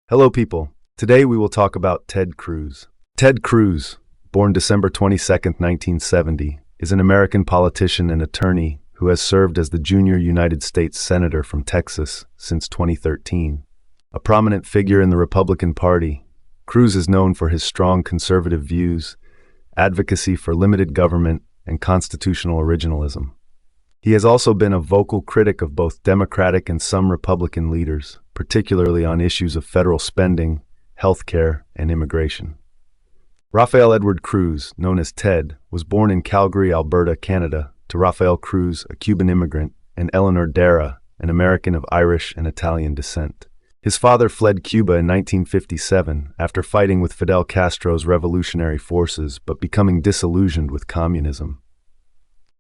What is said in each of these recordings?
Hello, people. Today we will talk about Ted Cruz. Ted Cruz, born December 22, 1970, is an American politician and attorney who has served as the junior United States Senator from Texas since 2013. A prominent figure in the Republican Party, Cruz is known for his strong conservative views, advocacy for limited government, and constitutional originalism. He has also been a vocal critic of both Democratic and some Republican leaders, particularly on issues of federal spending, healthcare, and immigration. Rafael Edward Cruz, known as Ted, was born in Calgary, Alberta, Canada, to Rafael Cruz, a Cuban immigrant, and Eleanor Dara, an American of Irish and Italian descent. His father fled Cuba in 1957 after fighting with Fidel Castro's revolutionary forces but becoming disillusioned with communism.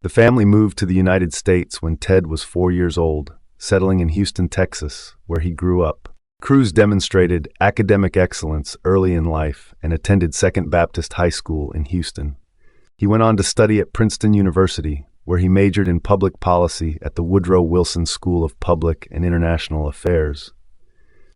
The family moved to the United States when Ted was 4 years old, settling in Houston, Texas, where he grew up. Cruz demonstrated academic excellence early in life and attended Second Baptist High School in Houston. He went on to study at Princeton University, where he majored in public policy at the Woodrow Wilson School of Public and International Affairs.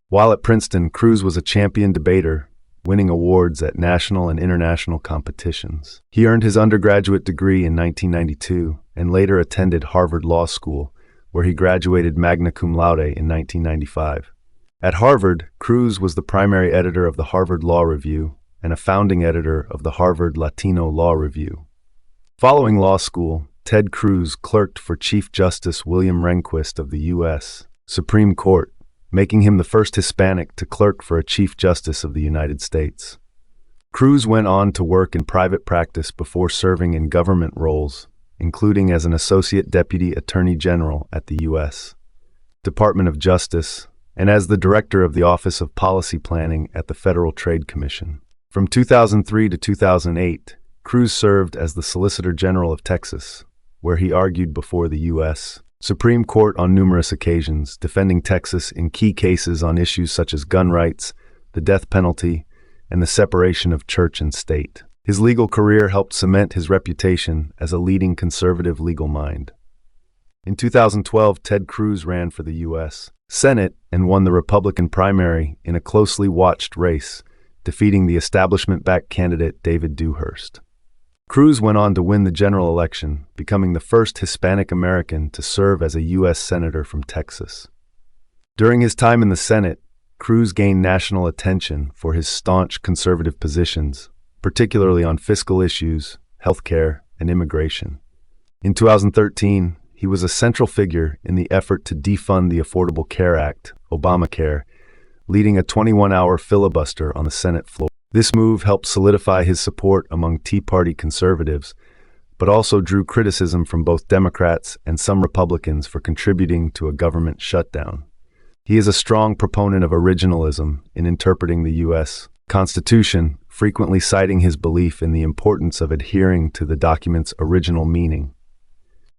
While at Princeton, Cruz was a champion debater, winning awards at national and international competitions. He earned his undergraduate degree in 1992 and later attended Harvard Law School, where he graduated magna cum laude in 1995. At Harvard, Cruz was the primary editor of the Harvard Law Review and a founding editor of the Harvard Latino Law Review. Following law school, Ted Cruz clerked for Chief Justice William Rehnquist of the U.S. Supreme Court, making him the first Hispanic to clerk for a Chief Justice of the United States. Cruz went on to work in private practice before serving in government roles, including as an Associate Deputy Attorney General at the U.S. Department of Justice and as the Director of the Office of Policy Planning at the Federal Trade Commission. From 2003 to 2008, Cruz served as the Solicitor General of Texas, where he argued before the U.S. Supreme Court on numerous occasions, defending Texas in key cases on issues such as gun rights, the death penalty, and the separation of church and state. His legal career helped cement his reputation as a leading conservative legal mind. In 2012, Ted Cruz ran for the U.S. Senate and won the Republican primary in a closely watched race, defeating the establishment-backed candidate David Dewhurst. Cruz went on to win the general election, becoming the first Hispanic American to serve as a U.S. Senator from Texas. During his time in the Senate, Cruz gained national attention for his staunch conservative positions, particularly on fiscal issues, healthcare, and immigration. In 2013, he was a central figure in the effort to defund the Affordable Care Act, Obamacare, leading a 21-hour filibuster on the Senate floor. This move helped solidify his support among Tea Party conservatives, but also drew criticism from both Democrats and some Republicans for contributing to a government shutdown. He is a strong proponent of originalism in interpreting the U.S. Constitution, frequently citing his belief in the importance of adhering to the document's original meaning.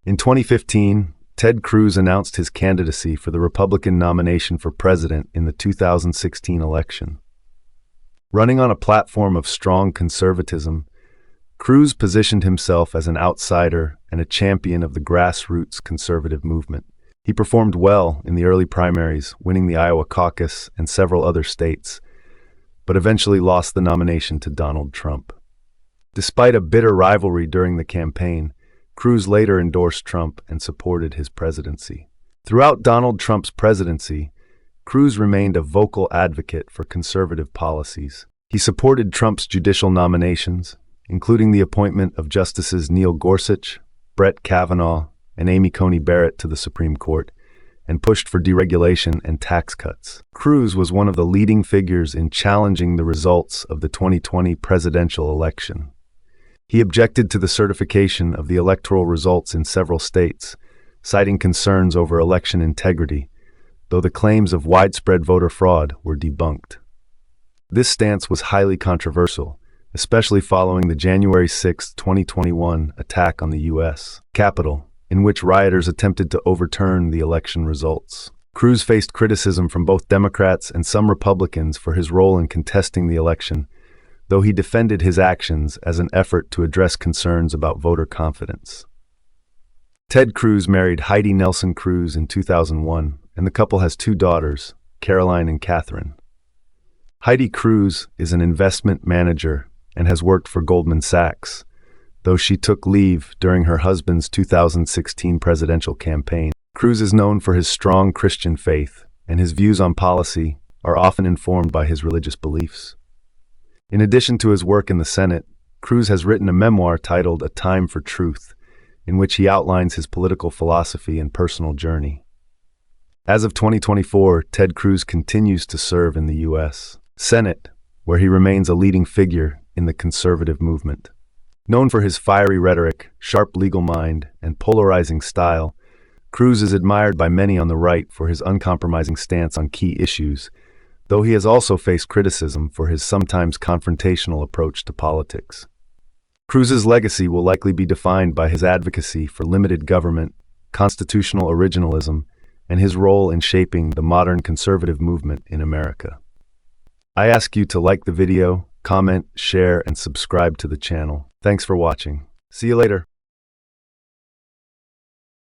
In 2015, Ted Cruz announced his candidacy for the Republican nomination for president in the 2016 election. Running on a platform of strong conservatism, Cruz positioned himself as an outsider and a champion of the grassroots conservative movement. He performed well in the early primaries, winning the Iowa caucus and several other states, but eventually lost the nomination to Donald Trump. Despite a bitter rivalry during the campaign, Cruz later endorsed Trump and supported his presidency. Throughout Donald Trump's presidency, Cruz remained a vocal advocate for conservative policies. He supported Trump's judicial nominations, including the appointment of Justices Neil Gorsuch, Brett Kavanaugh, and Amy Coney Barrett to the Supreme Court, and pushed for deregulation and tax cuts. Cruz was one of the leading figures in challenging the results of the 2020 presidential election. He objected to the certification of the electoral results in several states, citing concerns over election integrity, though the claims of widespread voter fraud were debunked. This stance was highly controversial, especially following the January 6, 2021 attack on the U.S. Capitol, in which rioters attempted to overturn the election results. Cruz faced criticism from both Democrats and some Republicans for his role in contesting the election, though he defended his actions as an effort to address concerns about voter confidence. Ted Cruz married Heidi Nelson Cruz in 2001, and the couple has two daughters, Caroline and Catherine. Heidi Cruz is an investment manager and has worked for Goldman Sachs, though she took leave during her husband's 2016 presidential campaign. Cruz is known for his strong Christian faith, and his views on policy are often informed by his religious beliefs. In addition to his work in the Senate, Cruz has written a memoir titled A Time for Truth, in which he outlines his political philosophy and personal journey. As of 2024, Ted Cruz continues to serve in the U.S. Senate, where he remains a leading figure in the conservative movement. Known for his fiery rhetoric, sharp legal mind, and polarizing style, Cruz is admired by many on the right for his uncompromising stance on key issues, though he has also faced criticism for his sometimes confrontational approach to politics. Cruz's legacy will likely be defined by his advocacy for limited government, constitutional originalism, and his role in shaping the modern conservative movement in America. I ask you to like the video, comment, share, and subscribe to the channel. Thanks for watching. See you later.